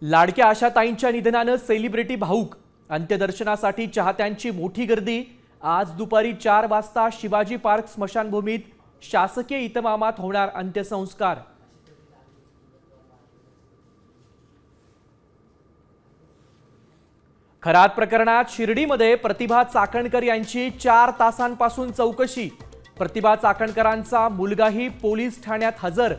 लाडक्या आशाताईंच्या निधनानं सेलिब्रिटी भाऊक. अंत्यदर्शनासाठी चाहत्यांची मोठी गर्दी. आज दुपारी 4 वाजता शिवाजी पार्क स्मशानभूमीत शासकीय इतमामात होणार अंत्यसंस्कार. खरात प्रकरणात शिर्डीमध्ये प्रतिभा चाकणकर यांची 4 तासांपासून चौकशी. प्रतिभा चाकणकरांचा मुलगाही पोलीस ठाण्यात हजर.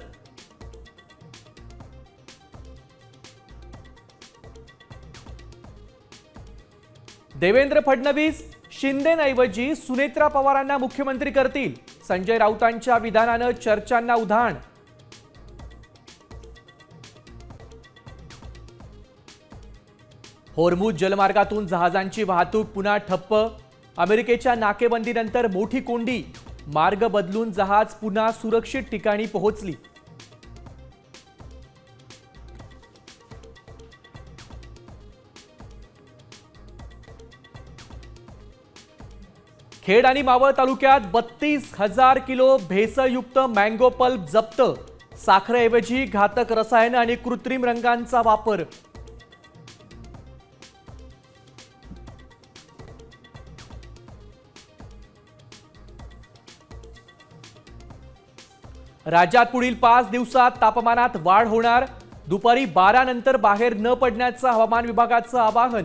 देवेंद्र फडणवीस शिंदेऐवजी सुनेत्रा पवारांना मुख्यमंत्री करतील. संजय राऊतांच्या विधानानं चर्चांना उधाण. होर्मुझ जलमार्गातून जहाजांची वाहतूक पुन्हा ठप्प. अमेरिकेच्या नाकेबंदीनंतर मोठी कोंडी. मार्ग बदलून जहाज पुन्हा सुरक्षित ठिकाणी पोहोचली. खेड आणि मावळ तालुक्यात 32,000 किलो भेसळयुक्त मँगो पल्प जप्त. साखरेऐवजी घातक रसायनं आणि कृत्रिम रंगांचा वापर. राज्यात पुढील 5 दिवसात तापमानात वाढ होणार. दुपारी 12 नंतर बाहेर न पडण्याचं हवामान विभागाचं आवाहन.